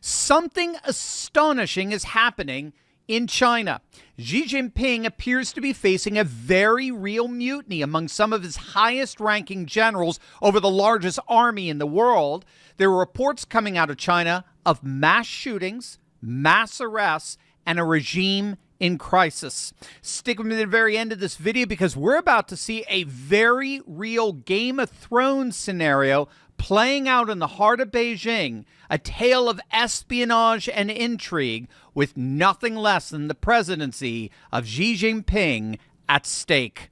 Something astonishing is happening in China. Xi Jinping appears to be facing a very real mutiny among some of his highest-ranking generals over the largest army in the world. There are reports coming out of China of mass shootings, mass arrests, and a regime in crisis. Stick with me to the very end of this video because we're about to see a very real Game of Thrones scenario playing out in the heart of Beijing, a tale of espionage and intrigue with nothing less than the presidency of Xi Jinping at stake.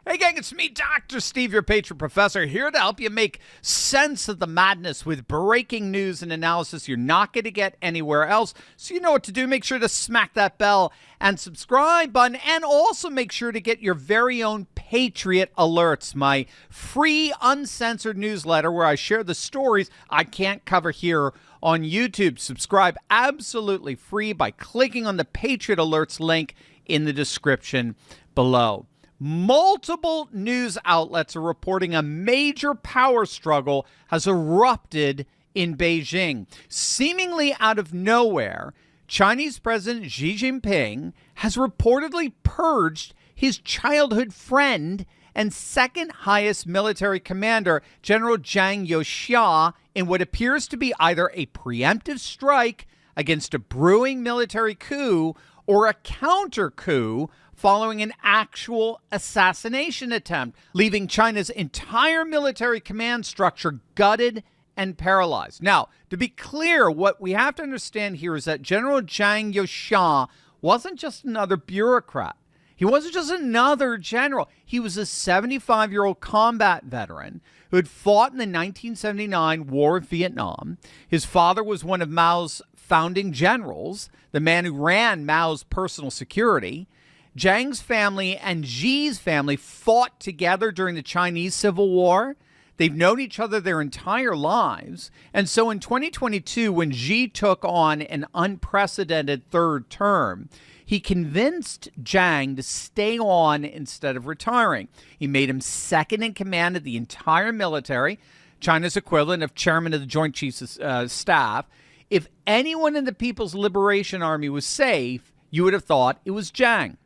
Hey gang, it's me, Dr. Steve, your patron professor, here to help you make sense of the madness with breaking news and analysis you're not going to get anywhere else. So you know what to do. Make sure to smack that bell and subscribe button, and also make sure to get your very own Patriot Alerts, my free uncensored newsletter where I share the stories I can't cover here on YouTube. Subscribe absolutely free by clicking on the Patriot Alerts link in the description below. Multiple news outlets are reporting a major power struggle has erupted in Beijing. Seemingly out of nowhere, Chinese President Xi Jinping has reportedly purged his childhood friend and second highest military commander, General Zhang Youxia, in what appears to be either a preemptive strike against a brewing military coup or a counter coup following an actual assassination attempt, leaving China's entire military command structure gutted and paralyzed. Now, to be clear, what we have to understand here is that General Zhang Youxia wasn't just another bureaucrat. He wasn't just another general. He was a 75-year-old combat veteran who had fought in the 1979 War of Vietnam. His father was one of Mao's founding generals, the man who ran Mao's personal security. Zhang's family and Xi's family fought together during the Chinese Civil War. They've known each other their entire lives. And so in 2022, when Xi took on an unprecedented third term, he convinced Zhang to stay on instead of retiring. He made him second in command of the entire military, China's equivalent of chairman of the Joint Chiefs of Staff. If anyone in the People's Liberation Army was safe, you would have thought it was Zhang.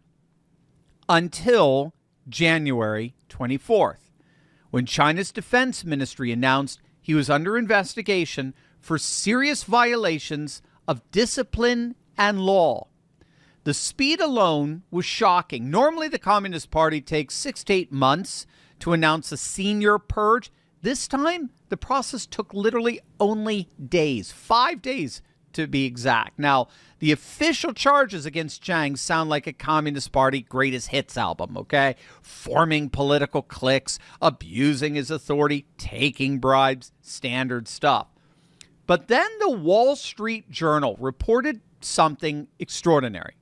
Until January 24th, when China's Defense Ministry announced he was under investigation for serious violations of discipline and law. The speed alone was shocking. Normally, the Communist Party takes 6 to 8 months to announce a senior purge. This time, the process took literally only days, 5 days to be exact. Now, the official charges against Zhang sound like a Communist Party greatest hits album, okay? Forming political cliques, abusing his authority, taking bribes, standard stuff. But then the Wall Street Journal reported something extraordinary.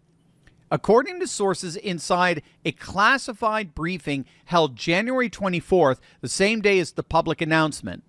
According to sources inside a classified briefing held January 24th, the same day as the public announcement,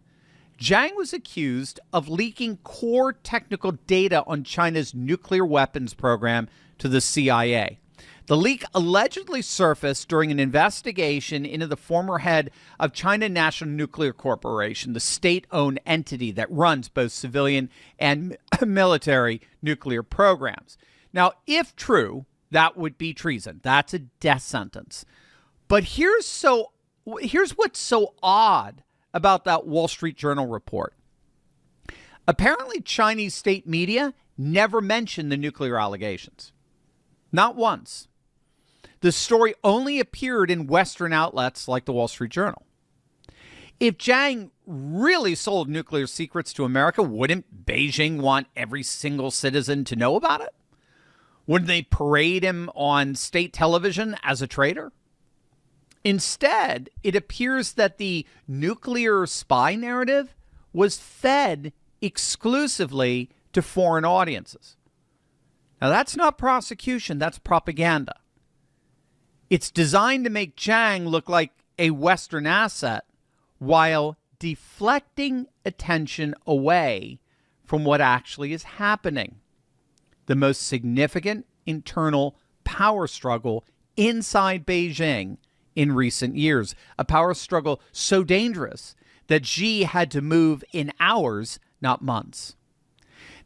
Zhang was accused of leaking core technical data on China's nuclear weapons program to the CIA. The leak allegedly surfaced during an investigation into the former head of China National Nuclear Corporation, the state-owned entity that runs both civilian and military nuclear programs. Now, if true, that would be treason. That's a death sentence. But here's what's so odd about that Wall Street Journal report. Apparently, Chinese state media never mentioned the nuclear allegations. Not once. The story only appeared in Western outlets like the Wall Street Journal. If Zhang really sold nuclear secrets to America, wouldn't Beijing want every single citizen to know about it? Wouldn't they parade him on state television as a traitor? Instead, it appears that the nuclear spy narrative was fed exclusively to foreign audiences. Now, that's not prosecution, that's propaganda. It's designed to make Zhang look like a Western asset while deflecting attention away from what actually is happening. The most significant internal power struggle inside Beijing in recent years, a power struggle so dangerous that Xi had to move in hours, not months.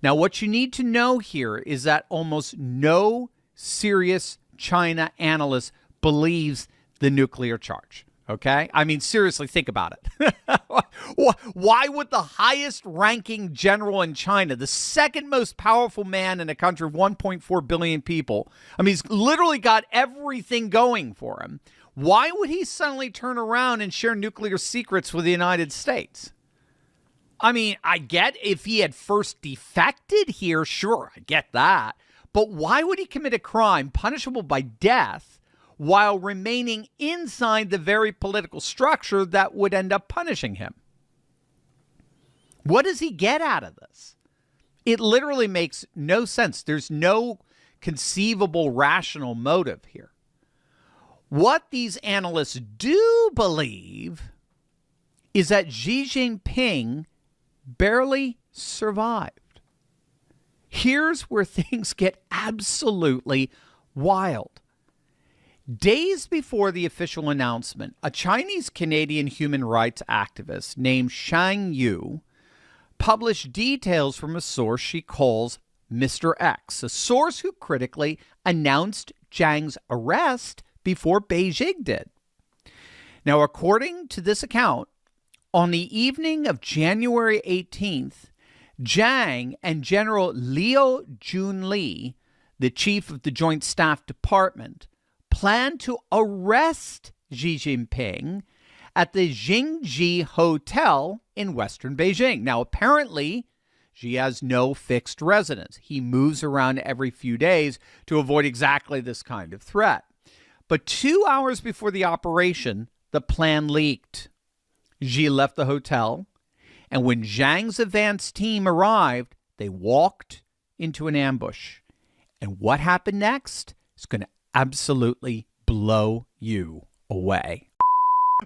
Now, what you need to know here is that almost no serious China analyst believes the nuclear charge. Okay? I mean, seriously, think about it. Why would the highest ranking general in China, the second most powerful man in a country of 1.4 billion people, I mean, he's literally got everything going for him. Why would he suddenly turn around and share nuclear secrets with the United States? I mean, I get if he had first defected here, sure, I get that. But why would he commit a crime punishable by death while remaining inside the very political structure that would end up punishing him? What does he get out of this? It literally makes no sense. There's no conceivable rational motive here. What these analysts do believe is that Xi Jinping barely survived. Here's where things get absolutely wild. Days before the official announcement, a Chinese-Canadian human rights activist named Shang Yu published details from a source she calls Mr. X, a source who critically announced Zhang's arrest before Beijing did. Now, according to this account, on the evening of January 18th, Zhang and General Liu Junli, the chief of the Joint Staff Department, planned to arrest Xi Jinping at the Jingji Hotel in western Beijing. Now, apparently, Xi has no fixed residence. He moves around every few days to avoid exactly this kind of threat. But 2 hours before the operation, the plan leaked. Xi left the hotel, and when Zhang's advance team arrived, they walked into an ambush. And what happened next is going to absolutely blow you away.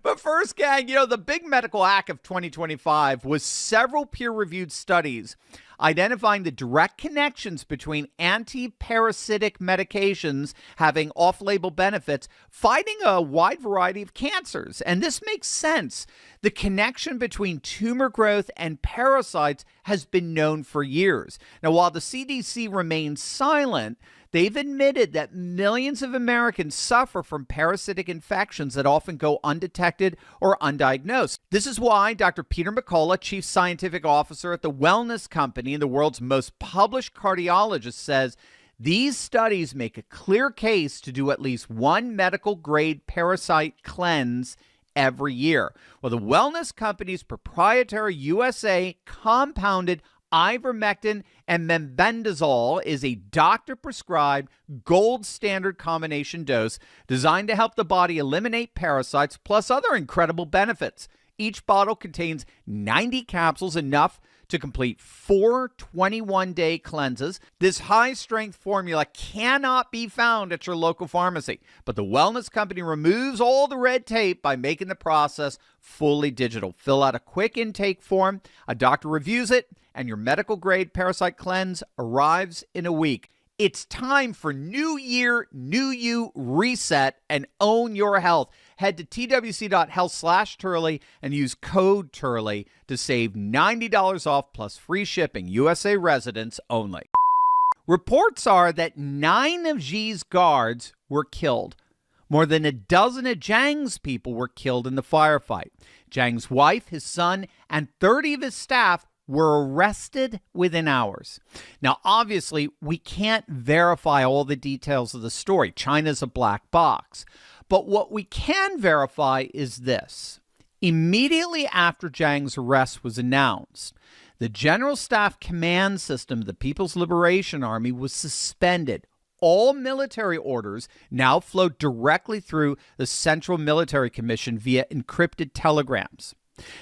But first, gang, the big medical hack of 2025 was several peer-reviewed studies identifying the direct connections between anti-parasitic medications having off-label benefits fighting a wide variety of cancers. And this makes sense. The connection between tumor growth and parasites has been known for years. Now, while the CDC remains silent, they've admitted that millions of Americans suffer from parasitic infections that often go undetected or undiagnosed. This is why Dr. Peter McCullough, Chief Scientific Officer at the Wellness Company and the world's most published cardiologist, says these studies make a clear case to do at least one medical-grade parasite cleanse every year. Well, the Wellness Company's proprietary USA compounded ivermectin and mebendazole is a doctor-prescribed gold standard combination dose designed to help the body eliminate parasites plus other incredible benefits. Each bottle contains 90 capsules, enough to complete 4 21-day cleanses. This high-strength formula cannot be found at your local pharmacy, but the Wellness Company removes all the red tape by making the process fully digital. Fill out a quick intake form, a doctor reviews it, and your medical-grade parasite cleanse arrives in a week. It's time for New Year, New You reset and own your health. Head to twc.health/Turley and use code Turley to save $90 off plus free shipping. USA residents only. Reports are that 9 of Xi's guards were killed. More than a dozen of Zhang's people were killed in the firefight. Zhang's wife, his son, and 30 of his staff were arrested within hours. Now, obviously, we can't verify all the details of the story. China's a black box. But what we can verify is this. Immediately after Zhang's arrest was announced, the General Staff Command System of the People's Liberation Army was suspended. All military orders now flow directly through the Central Military Commission via encrypted telegrams.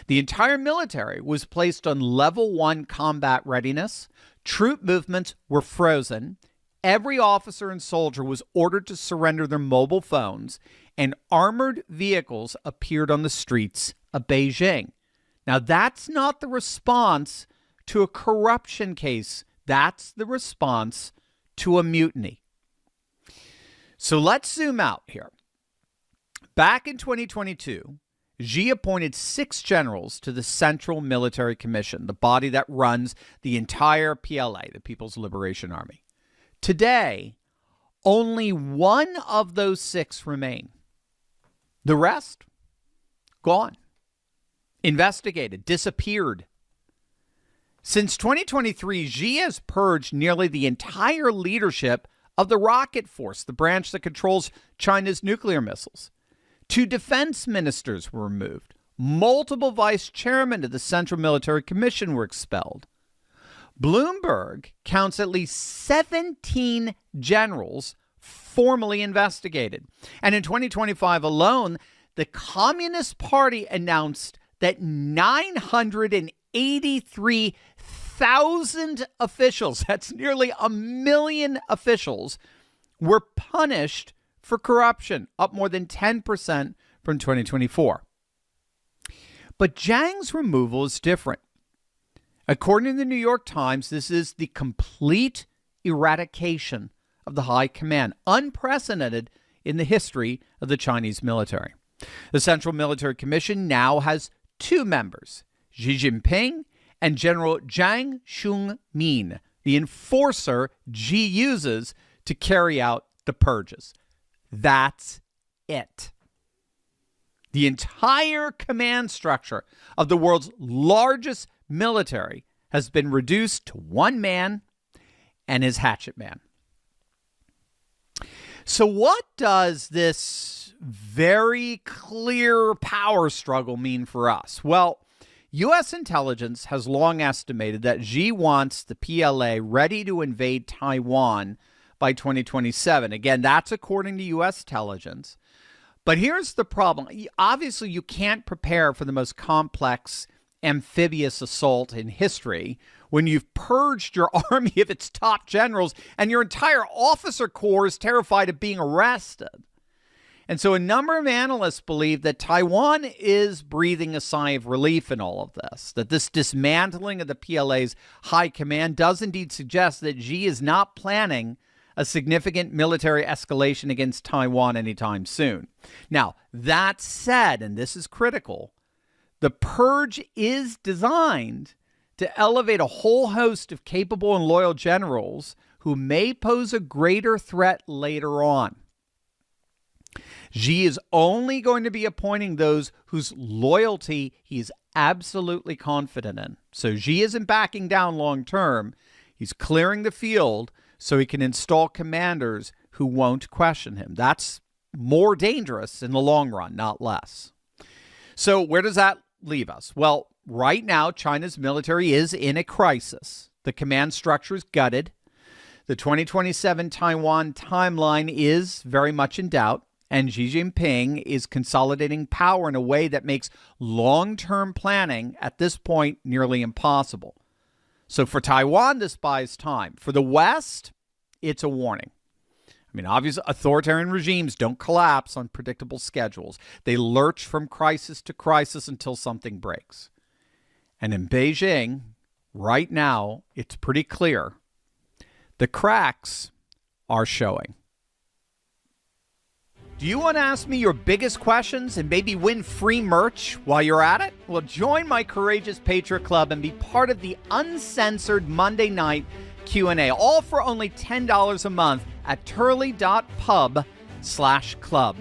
The entire military was placed on level 1 combat readiness. Troop movements were frozen. Every officer and soldier was ordered to surrender their mobile phones, and armored vehicles appeared on the streets of Beijing. Now, that's not the response to a corruption case. That's the response to a mutiny. So let's zoom out here. Back in 2022, Xi appointed 6 generals to the Central Military Commission, the body that runs the entire PLA, the People's Liberation Army. Today, only 1 of those 6 remain. The rest, gone, investigated, disappeared. Since 2023, Xi has purged nearly the entire leadership of the Rocket Force, the branch that controls China's nuclear missiles. 2 defense ministers were removed. Multiple vice chairmen of the Central Military Commission were expelled. Bloomberg counts at least 17 generals formally investigated. And in 2025 alone, the Communist Party announced that 983,000 officials, that's nearly 1 million officials, were punished for corruption, up more than 10% from 2024. But Zhang's removal is different. According to the New York Times, this is the complete eradication of the high command, unprecedented in the history of the Chinese military. The Central Military Commission now has 2 members, Xi Jinping and General Jiang Xungmin, the enforcer Xi uses to carry out the purges. That's it. The entire command structure of the world's largest military has been reduced to 1 man and his hatchet man. So what does this very clear power struggle mean for us? Well, U.S. intelligence has long estimated that Xi wants the PLA ready to invade Taiwan by 2027. Again, that's according to U.S. intelligence. But here's the problem. Obviously, you can't prepare for the most complex amphibious assault in history when you've purged your army of its top generals and your entire officer corps is terrified of being arrested. And so a number of analysts believe that Taiwan is breathing a sigh of relief in all of this, that this dismantling of the PLA's high command does indeed suggest that Xi is not planning a significant military escalation against Taiwan anytime soon. Now, that said, and this is critical, the purge is designed to elevate a whole host of capable and loyal generals who may pose a greater threat later on. Xi is only going to be appointing those whose loyalty he is absolutely confident in. So Xi isn't backing down long term. He's clearing the field so he can install commanders who won't question him. That's more dangerous in the long run, not less. So where does that leave us? Well, right now, China's military is in a crisis. The command structure is gutted. The 2027 Taiwan timeline is very much in doubt. And Xi Jinping is consolidating power in a way that makes long-term planning at this point nearly impossible. So for Taiwan, this buys time. For the West, it's a warning. I mean, obviously, authoritarian regimes don't collapse on predictable schedules. They lurch from crisis to crisis until something breaks. And in Beijing, right now, it's pretty clear. The cracks are showing. Do you want to ask me your biggest questions and maybe win free merch while you're at it? Well, join my Courageous Patriot Club and be part of the uncensored Monday night Q&A, all for only $10 a month at turley.pub/club.